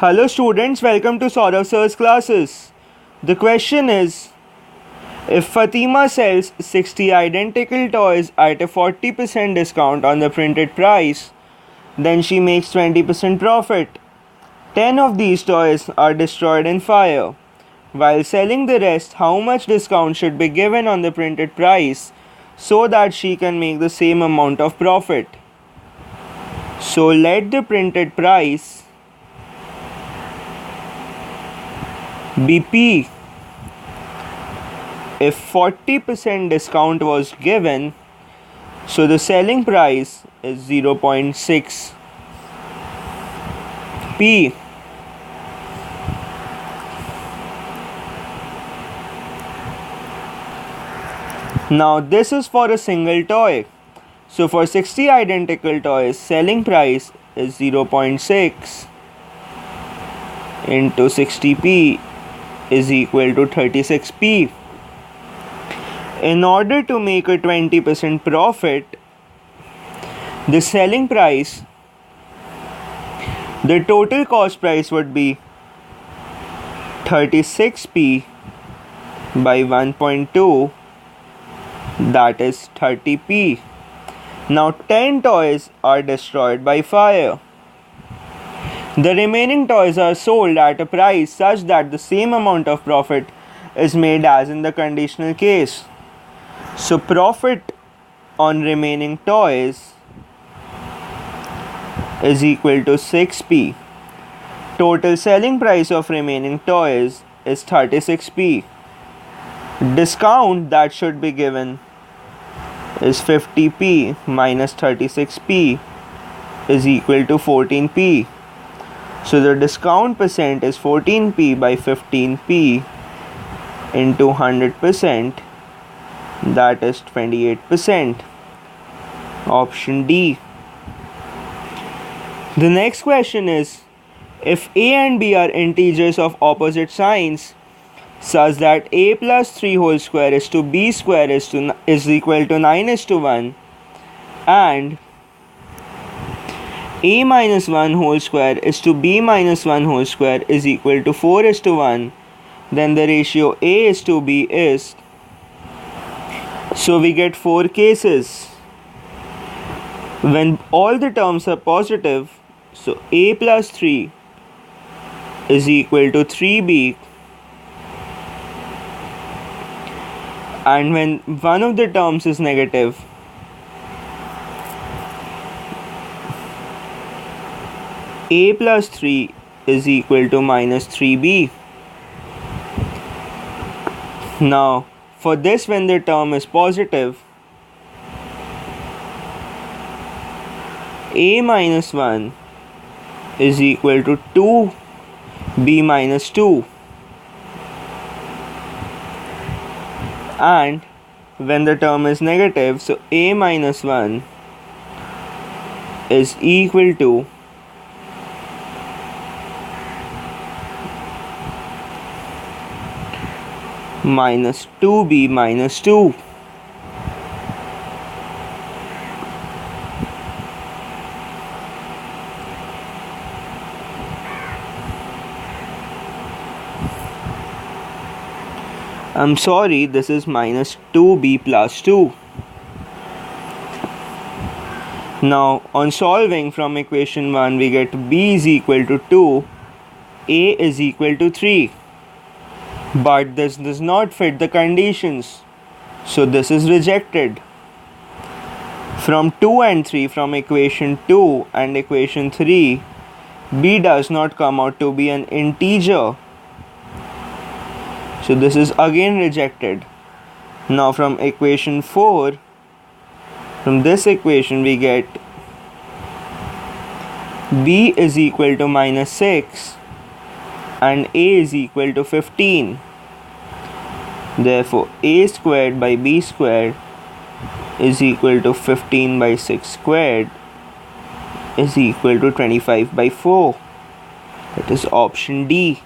Hello students, welcome to Saurav Sir's classes. The question is, if Fatima sells 60 identical toys at a 40% discount on the printed price, then she makes 20% profit. 10 of these toys are destroyed in fire. While selling the rest, how much discount should be given on the printed price so that she can make the same amount of profit? So let the printed price be P. If 40% discount was given, so the selling price is 0.6 P. Now this is for a single toy. So for 60 identical toys, selling price is 0.6 into 60p is equal to 36p. In order to make a 20% profit, the selling price, the total cost price would be 36p by 1.2, that is 30p. Now 10 toys are destroyed by fire. The remaining toys are sold at a price such that the same amount of profit is made as in the conditional case. So profit on remaining toys is equal to 6p. Total selling price of remaining toys is 36p. Discount that should be given is 50p minus 36p is equal to 14p. So the discount percent is 14p by 15p into 100%, that is 28%. Option D. The next question is, if a and b are integers of opposite signs such that a plus 3 whole square is to b square is equal to 9:1 and a minus 1 whole square is to b minus 1 whole square is equal to 4:1, then the ratio a is to b is, so we get 4 cases. When all the terms are positive, so a plus 3 is equal to 3b, and when one of the terms is negative, a plus 3 is equal to minus 3b. Now for this, when the term is positive, a minus 1 is equal to 2b minus 2, and when the term is negative, so a minus 1 is equal to minus 2b minus 2. I'm sorry, this is minus 2b plus 2. Now on solving from equation 1, we get b is equal to 2, a is equal to 3. But this does not fit the conditions, so this is rejected. From 2 and 3, from equation 2 and equation 3, b does not come out to be an integer, so this is again rejected. Now from equation 4, from this equation we get b is equal to minus 6 and a is equal to 15. Therefore a squared by b squared is equal to 15 by 6 squared is equal to 25 by 4. That is option D.